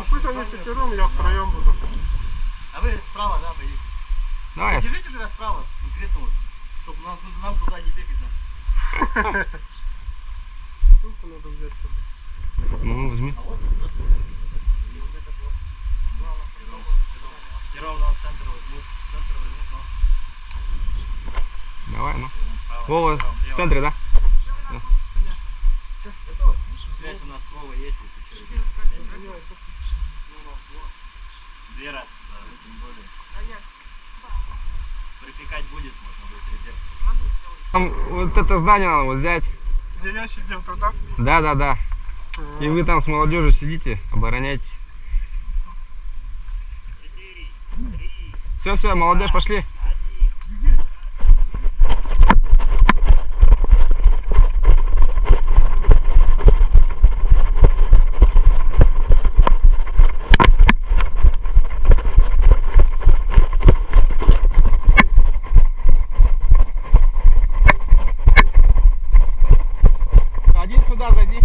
Ну, пусть они пятером, я втроем буду. А вы справа, да, поедете? Давай. Держите тогда справа, конкретно вот, чтобы нам туда не бегать надо. Ссылку надо взять сюда. Ну, возьми. А вот просто и ровно в центр возьмут, но Давай, ну. право, Вова, право, в центре, да? связь у нас с Вовой есть, если что. Две рации, да, тем более. Припекать будет, можно будет резерв. Там вот это здание надо вот взять. Где я сидел тогда? Да, да, да. И вы там с молодежью сидите, обороняйтесь. Все, все, молодежь, пошли. Один сюда зайди.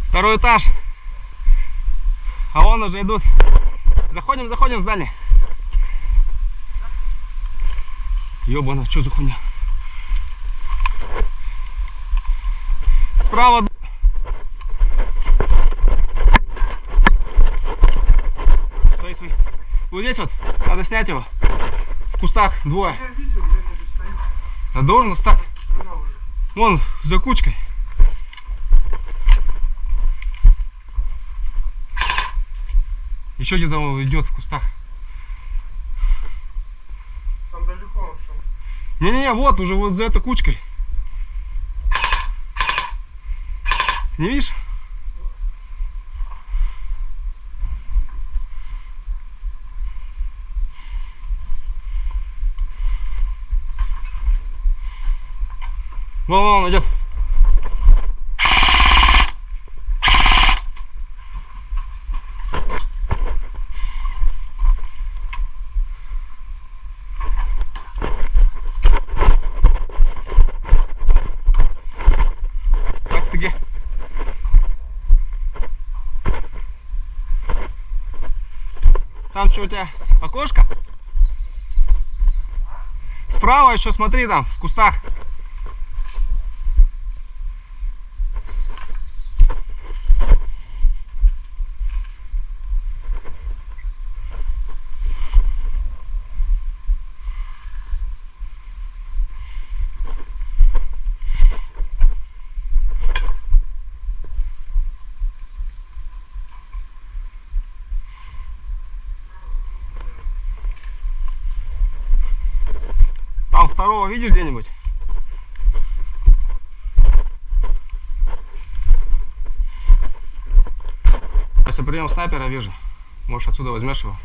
Второй этаж. А вон уже идут. Заходим, заходим в здание. Ёбана, что за хуйня? Справа. Свои. Вот здесь вот. Надо снять его. В кустах двое. Я видел, где-нибудь стоит. А должен стать. Она уже. Вон, за кучкой. Еще где-то он идет в кустах. Там далеко он шел. Не-не-не, вот уже вот за этой кучкой. Не видишь? Вон, он идет. Вася, ты где? Там что у тебя? Окошко? Справа еще смотри, там в кустах. Там второго видишь где-нибудь? Если прием снайпера вижу, можешь отсюда возьмешь его.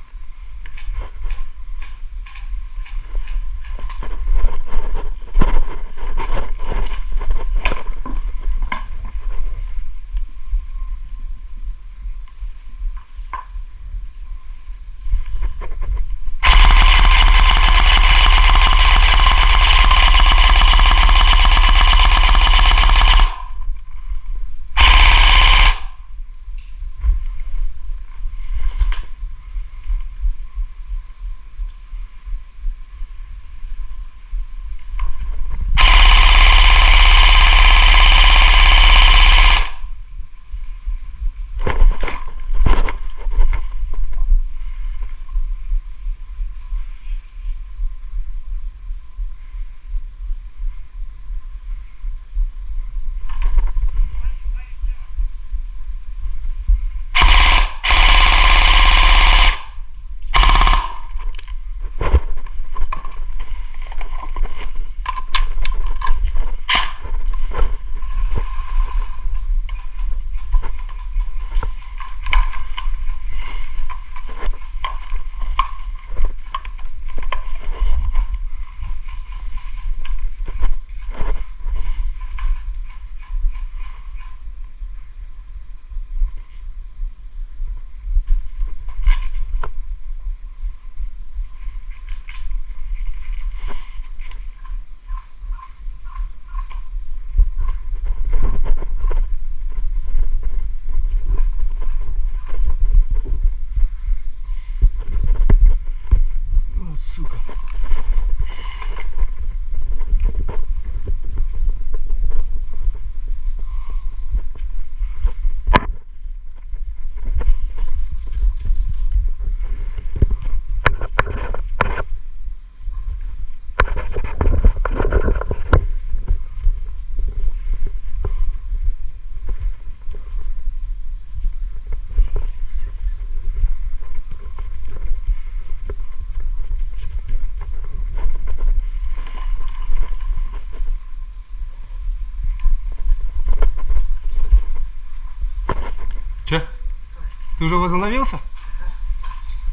Ты уже возобновился?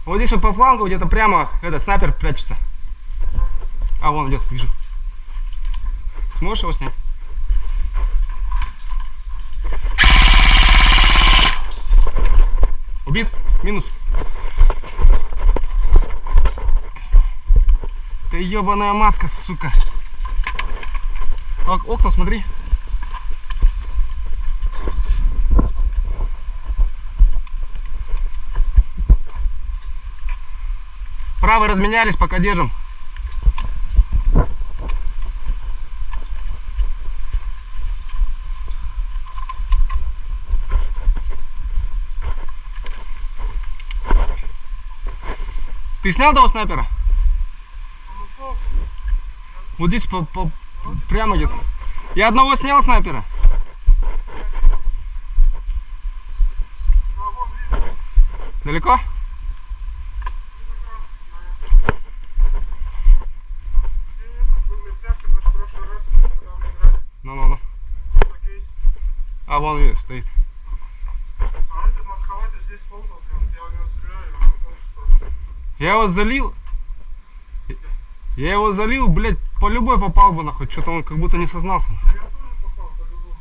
Вот здесь вот по флангу где-то прямо этот снайпер прячется. А, вон идет, вижу. Сможешь его снять? Убит? Минус. Ты ебаная маска, сука. Окна смотри. Правый разменялись, пока держим. Ты снял того снайпера? Вот здесь прямо где-то. Я одного снял снайпера. Далеко? Ну. А вон видишь, стоит. А этот масковатый здесь ползал, прям, я в него стреляю, а потом что? Я его залил. Я его залил, блядь, по любой попал бы нахуй. Что-то он как будто не сознался. Я тоже попал по-любому.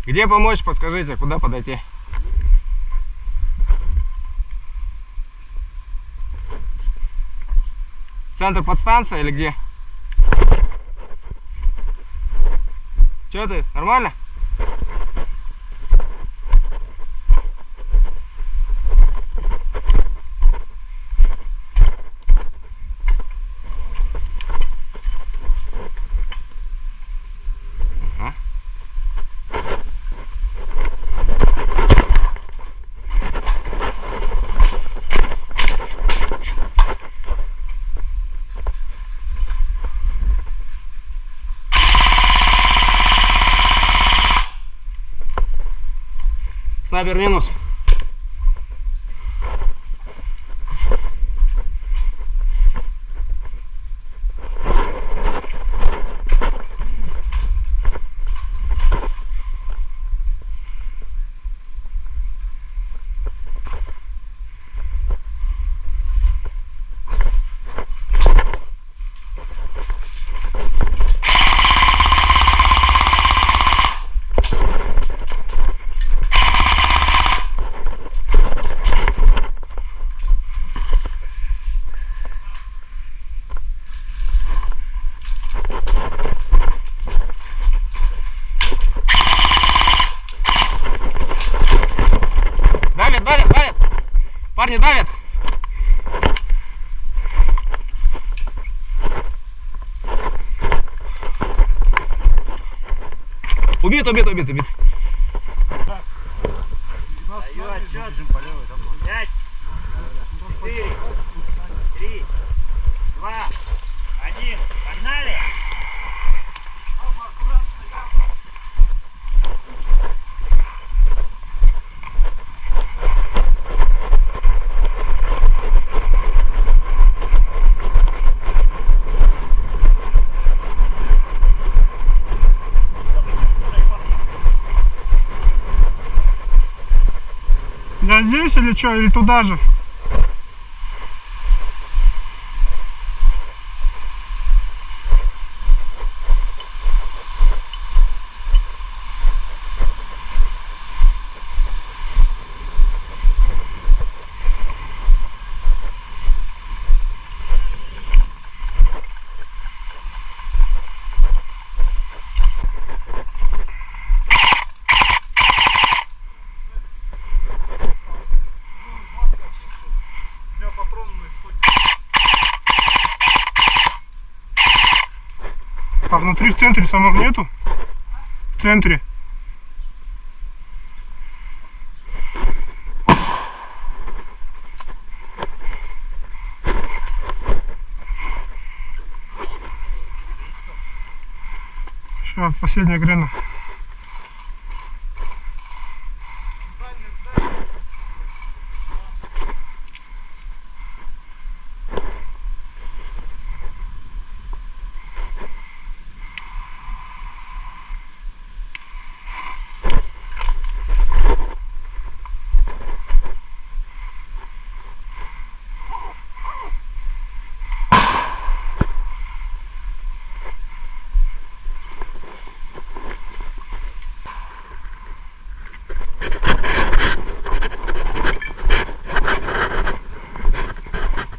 Где помочь, подскажите, куда подойти? Центр подстанция или где? Че ты? Нормально? Ага. Снайпер минус. Давят! Парни давят! Убит! 5, 4, 3, 2, 1, погнали! Я здесь или что, или туда же? А внутри в центре самом нету? В центре. Сейчас, последняя грена.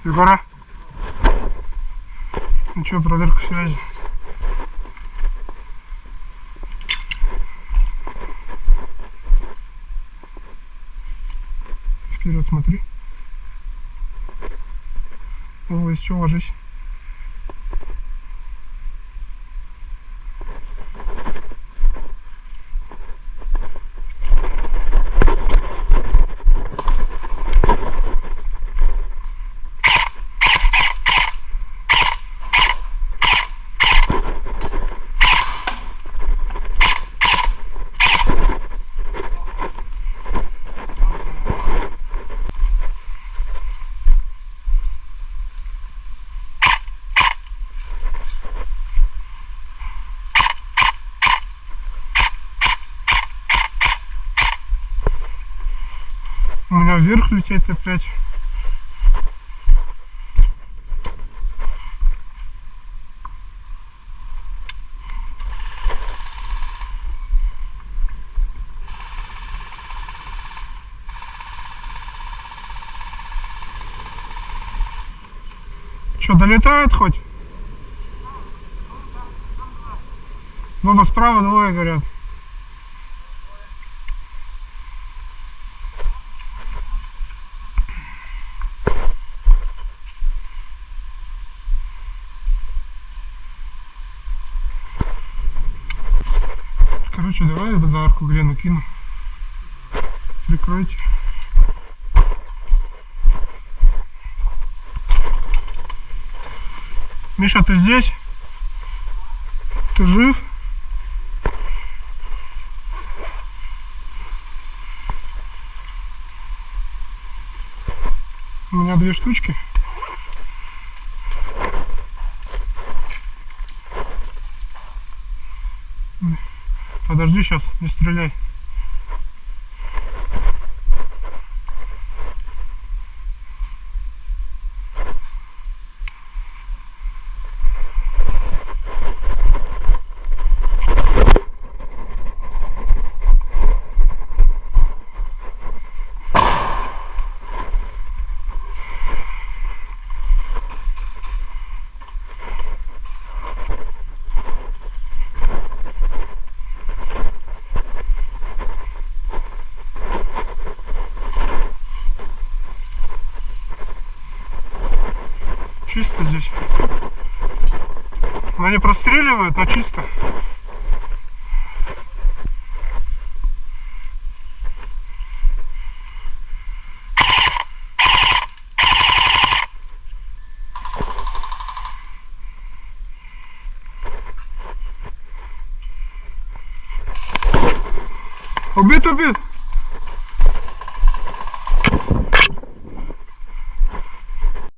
Егора. Ну что, проверка связи. Вперед смотри. Ой, все, ложись. У меня вверх летит опять. Что, долетает хоть? Вон справа двое горят. Короче, давай я за арку грену кину. Прикройте. Миша, ты здесь? Ты жив? У меня 2 штучки. Подожди, сейчас, не стреляй. Чисто здесь. Но они простреливают, но чисто. Убит, убит!